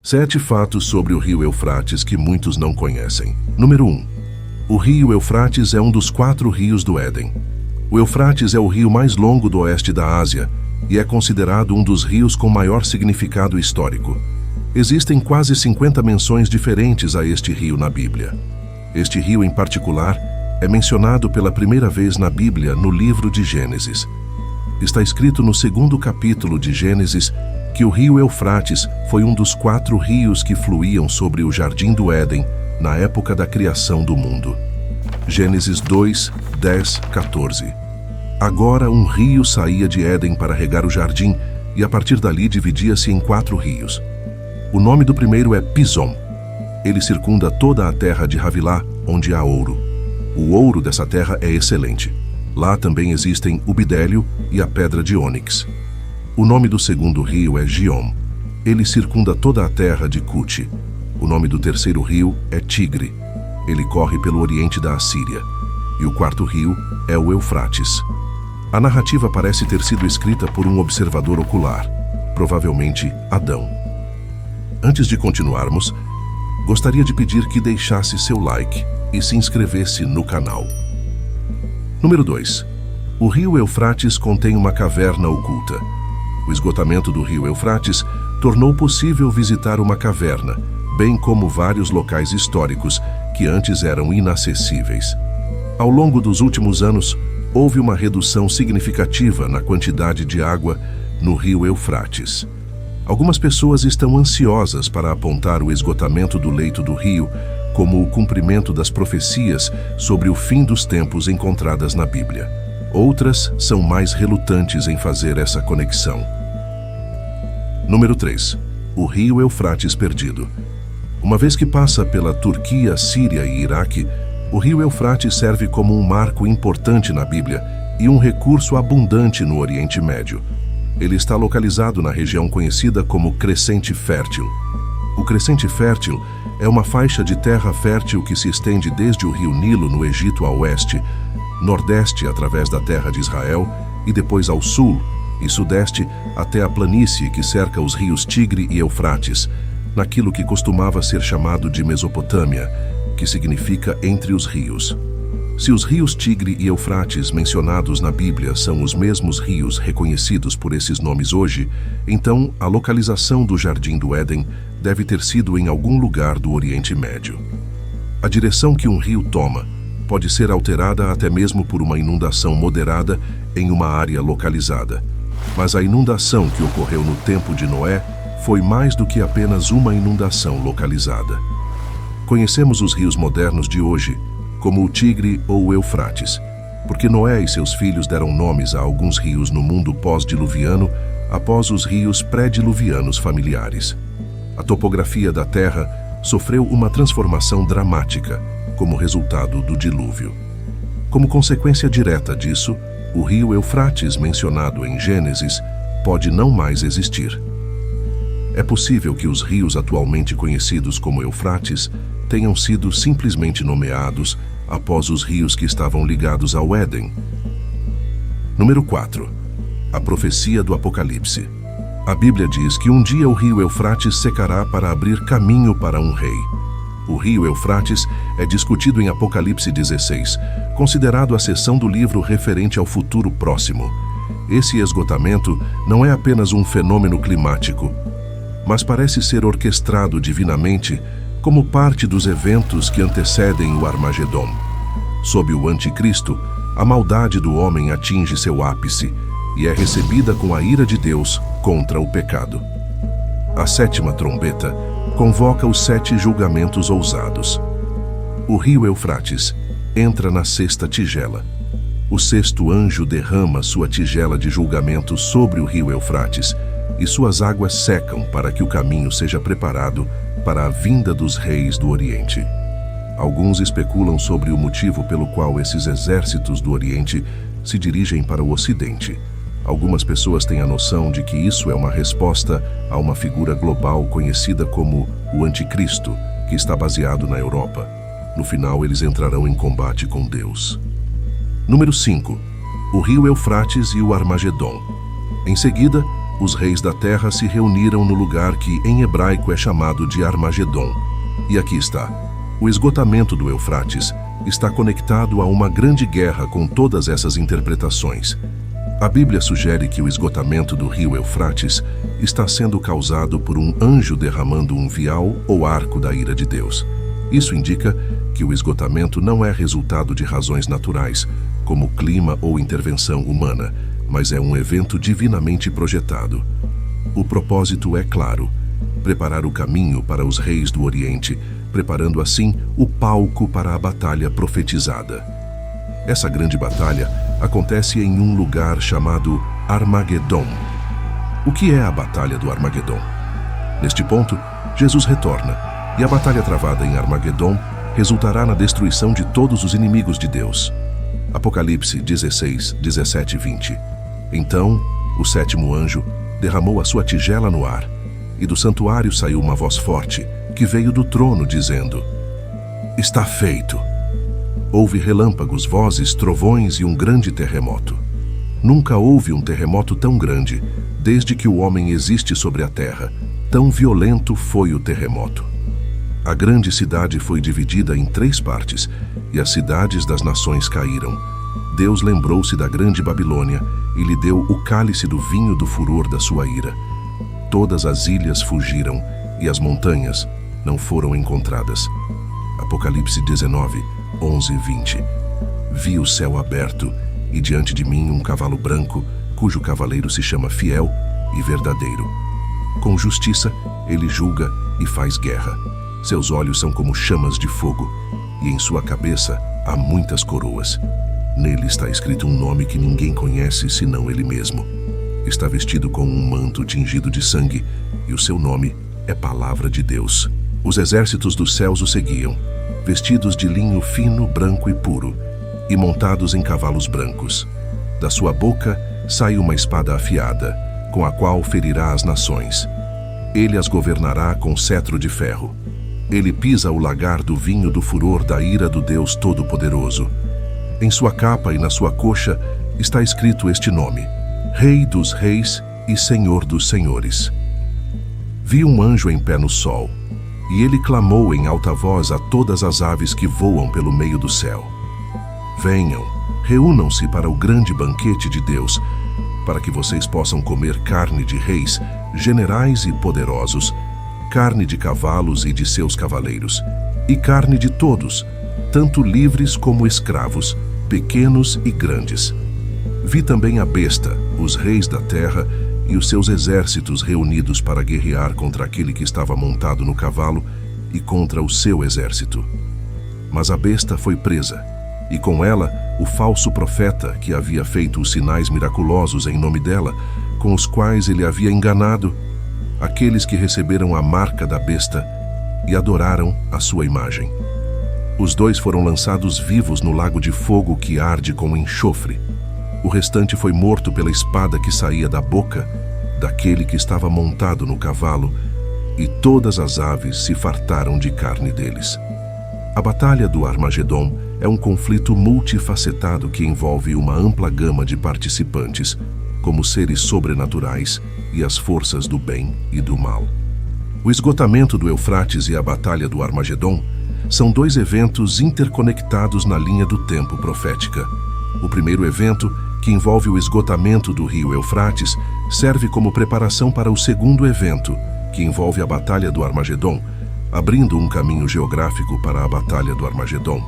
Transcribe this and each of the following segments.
7 fatos sobre o rio Eufrates que muitos não conhecem. Número 1. O rio Eufrates é um dos 4 rios do Éden. O Eufrates é o rio mais longo do oeste da Ásia e é considerado um dos rios com maior significado histórico. Existem quase 50 menções diferentes a este rio na Bíblia. Este rio, em particular, é mencionado pela primeira vez na Bíblia no livro de Gênesis. Está escrito no 2º capítulo de Gênesis que o rio Eufrates foi um dos 4 rios que fluíam sobre o Jardim do Éden na época da criação do mundo. Gênesis 2, 10, 14. Agora um rio saía de Éden para regar o jardim e a partir dali dividia-se em 4 rios. O nome do primeiro é Pison. Ele circunda toda a terra de Havilá, onde há ouro. O ouro dessa terra é excelente. Lá também existem o bidélio e a pedra de ônix. O nome do segundo rio é Giom. Ele circunda toda a terra de Cute. O nome do terceiro rio é Tigre. Ele corre pelo oriente da Assíria. E o 4º rio é o Eufrates. A narrativa parece ter sido escrita por um observador ocular, provavelmente Adão. Antes de continuarmos, gostaria de pedir que deixasse seu like e se inscrevesse no canal. Número 2. O rio Eufrates contém uma caverna oculta. O esgotamento do rio Eufrates tornou possível visitar uma caverna, bem como vários locais históricos que antes eram inacessíveis. Ao longo dos últimos anos, houve uma redução significativa na quantidade de água no rio Eufrates. Algumas pessoas estão ansiosas para apontar o esgotamento do leito do rio como o cumprimento das profecias sobre o fim dos tempos encontradas na Bíblia. Outras são mais relutantes em fazer essa conexão. Número 3. O rio Eufrates perdido. Uma vez que passa pela Turquia, Síria e Iraque, o rio Eufrates serve como um marco importante na Bíblia e um recurso abundante no Oriente Médio. Ele está localizado na região conhecida como Crescente Fértil. O Crescente Fértil é uma faixa de terra fértil que se estende desde o rio Nilo, no Egito, a oeste, nordeste através da terra de Israel e depois ao sul e sudeste até a planície que cerca os rios Tigre e Eufrates, naquilo que costumava ser chamado de Mesopotâmia, que significa entre os rios. Se os rios Tigre e Eufrates mencionados na Bíblia são os mesmos rios reconhecidos por esses nomes hoje, então a localização do Jardim do Éden deve ter sido em algum lugar do Oriente Médio. A direção que um rio toma pode ser alterada até mesmo por uma inundação moderada em uma área localizada. Mas a inundação que ocorreu no tempo de Noé foi mais do que apenas uma inundação localizada. Conhecemos os rios modernos de hoje como o Tigre ou o Eufrates, porque Noé e seus filhos deram nomes a alguns rios no mundo pós-diluviano após os rios pré-diluvianos familiares. A topografia da Terra sofreu uma transformação dramática como resultado do dilúvio. Como consequência direta disso, o rio Eufrates mencionado em Gênesis pode não mais existir. É possível que os rios atualmente conhecidos como Eufrates tenham sido simplesmente nomeados após os rios que estavam ligados ao Éden. Número 4. A profecia do Apocalipse. A Bíblia diz que um dia o rio Eufrates secará para abrir caminho para um rei. O rio Eufrates é discutido em Apocalipse 16, considerado a seção do livro referente ao futuro próximo. Esse esgotamento não é apenas um fenômeno climático, mas parece ser orquestrado divinamente como parte dos eventos que antecedem o Armagedom. Sob o Anticristo, a maldade do homem atinge seu ápice e é recebida com a ira de Deus contra o pecado. A 7ª trombeta convoca os 7 julgamentos ousados. O rio Eufrates entra na 6ª tigela. O 6º anjo derrama sua tigela de julgamento sobre o rio Eufrates e suas águas secam para que o caminho seja preparado para a vinda dos reis do Oriente. Alguns especulam sobre o motivo pelo qual esses exércitos do Oriente se dirigem para o Ocidente. Algumas pessoas têm a noção de que isso é uma resposta a uma figura global conhecida como o Anticristo, que está baseado na Europa. No final, eles entrarão em combate com Deus. Número 5. O rio Eufrates e o Armagedom. Em seguida, os reis da terra se reuniram no lugar que em hebraico é chamado de Armagedon. E aqui está. O esgotamento do Eufrates está conectado a uma grande guerra com todas essas interpretações. A Bíblia sugere que o esgotamento do rio Eufrates está sendo causado por um anjo derramando um vial ou arco da ira de Deus. Isso indica que o esgotamento não é resultado de razões naturais, como clima ou intervenção humana, mas é um evento divinamente projetado. O propósito é claro: preparar o caminho para os reis do Oriente, preparando assim o palco para a batalha profetizada. Essa grande batalha acontece em um lugar chamado Armagedon. O que é a Batalha do Armagedon? Neste ponto, Jesus retorna, e a batalha travada em Armagedon resultará na destruição de todos os inimigos de Deus. Apocalipse 16, 17 e 20. Então, o sétimo anjo derramou a sua tigela no ar, e do santuário saiu uma voz forte, que veio do trono, dizendo: Está feito. Houve relâmpagos, vozes, trovões e um grande terremoto. Nunca houve um terremoto tão grande, desde que o homem existe sobre a terra. Tão violento foi o terremoto. A grande cidade foi dividida em 3 partes, e as cidades das nações caíram. Deus lembrou-se da grande Babilônia e lhe deu o cálice do vinho do furor da sua ira. Todas as ilhas fugiram, e as montanhas não foram encontradas. Apocalipse 19, 11 e 20. Vi o céu aberto, e diante de mim um cavalo branco, cujo cavaleiro se chama Fiel e Verdadeiro. Com justiça ele julga e faz guerra. Seus olhos são como chamas de fogo, e em sua cabeça há muitas coroas. Nele está escrito um nome que ninguém conhece senão ele mesmo. Está vestido com um manto tingido de sangue, e o seu nome é Palavra de Deus. Os exércitos dos céus o seguiam, vestidos de linho fino, branco e puro, e montados em cavalos brancos. Da sua boca sai uma espada afiada, com a qual ferirá as nações. Ele as governará com cetro de ferro. Ele pisa o lagar do vinho do furor da ira do Deus Todo-Poderoso. Em sua capa e na sua coxa está escrito este nome: Rei dos Reis e Senhor dos Senhores. Vi um anjo em pé no sol, e ele clamou em alta voz a todas as aves que voam pelo meio do céu: Venham, reúnam-se para o grande banquete de Deus, para que vocês possam comer carne de reis, generais e poderosos, carne de cavalos e de seus cavaleiros, e carne de todos, tanto livres como escravos, pequenos e grandes. Vi também a besta, os reis da terra e os seus exércitos reunidos para guerrear contra aquele que estava montado no cavalo e contra o seu exército. Mas a besta foi presa, e com ela o falso profeta que havia feito os sinais miraculosos em nome dela, com os quais ele havia enganado aqueles que receberam a marca da besta e adoraram a sua imagem. Os 2 foram lançados vivos no lago de fogo que arde com enxofre. O restante foi morto pela espada que saía da boca daquele que estava montado no cavalo, e todas as aves se fartaram de carne deles. A Batalha do Armagedon é um conflito multifacetado que envolve uma ampla gama de participantes, como seres sobrenaturais e as forças do bem e do mal. O esgotamento do Eufrates e a Batalha do Armagedon são 2 eventos interconectados na linha do tempo profética. O primeiro evento, que envolve o esgotamento do rio Eufrates, serve como preparação para o segundo evento, que envolve a Batalha do Armagedon, abrindo um caminho geográfico para a Batalha do Armagedon.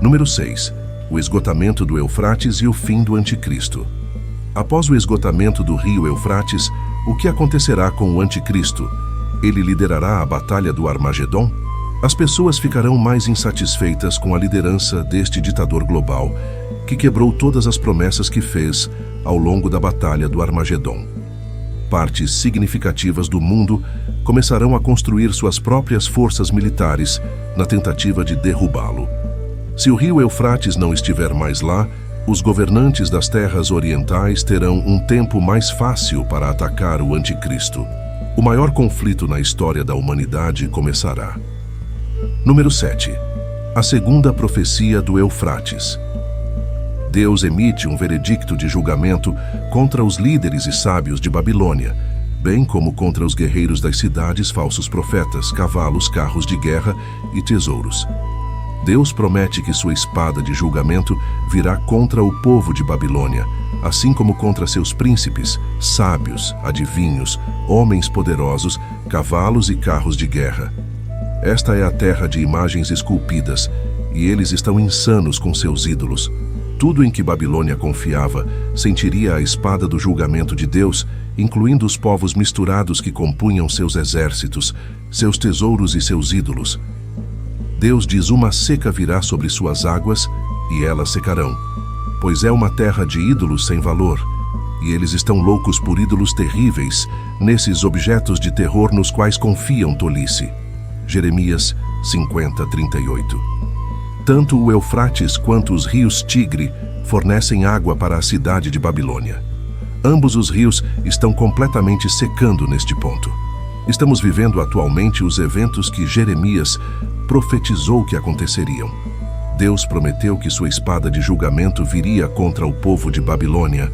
Número 6. O esgotamento do Eufrates e o fim do Anticristo. Após o esgotamento do rio Eufrates, o que acontecerá com o Anticristo? Ele liderará a Batalha do Armagedon? As pessoas ficarão mais insatisfeitas com a liderança deste ditador global, que quebrou todas as promessas que fez ao longo da Batalha do Armagedon. Partes significativas do mundo começarão a construir suas próprias forças militares na tentativa de derrubá-lo. Se o rio Eufrates não estiver mais lá, os governantes das terras orientais terão um tempo mais fácil para atacar o Anticristo. O maior conflito na história da humanidade começará. Número 7. A segunda profecia do Eufrates. Deus emite um veredicto de julgamento contra os líderes e sábios de Babilônia, bem como contra os guerreiros das cidades, falsos profetas, cavalos, carros de guerra e tesouros. Deus promete que sua espada de julgamento virá contra o povo de Babilônia, assim como contra seus príncipes, sábios, adivinhos, homens poderosos, cavalos e carros de guerra. Esta é a terra de imagens esculpidas, e eles estão insanos com seus ídolos. Tudo em que Babilônia confiava sentiria a espada do julgamento de Deus, incluindo os povos misturados que compunham seus exércitos, seus tesouros e seus ídolos. Deus diz: uma seca virá sobre suas águas, e elas secarão, pois é uma terra de ídolos sem valor, e eles estão loucos por ídolos terríveis, nesses objetos de terror nos quais confiam tolice. Jeremias 50:38. Tanto o Eufrates quanto os rios Tigre fornecem água para a cidade de Babilônia. Ambos os rios estão completamente secando neste ponto. Estamos vivendo atualmente os eventos que Jeremias profetizou que aconteceriam. Deus prometeu que sua espada de julgamento viria contra o povo de Babilônia,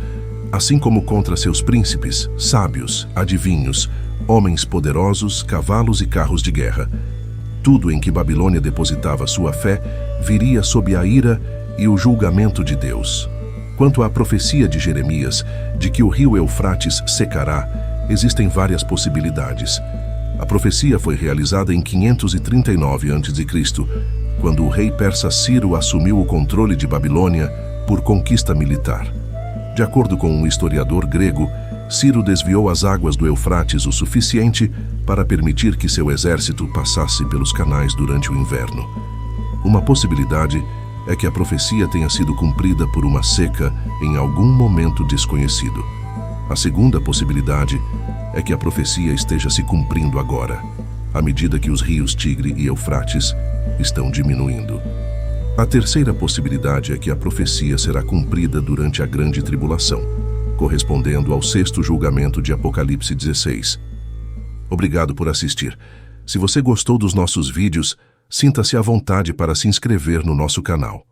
assim como contra seus príncipes, sábios, adivinhos, homens poderosos, cavalos e carros de guerra. Tudo em que Babilônia depositava sua fé viria sob a ira e o julgamento de Deus. Quanto à profecia de Jeremias de que o rio Eufrates secará, existem várias possibilidades. A profecia foi realizada em 539 a.C., quando o rei persa Ciro assumiu o controle de Babilônia por conquista militar. De acordo com um historiador grego, Ciro desviou as águas do Eufrates o suficiente para permitir que seu exército passasse pelos canais durante o inverno. Uma possibilidade é que a profecia tenha sido cumprida por uma seca em algum momento desconhecido. A segunda possibilidade é que a profecia esteja se cumprindo agora, à medida que os rios Tigre e Eufrates estão diminuindo. A terceira possibilidade é que a profecia será cumprida durante a grande tribulação, correspondendo ao 6º julgamento de Apocalipse 16. Obrigado por assistir. Se você gostou dos nossos vídeos, sinta-se à vontade para se inscrever no nosso canal.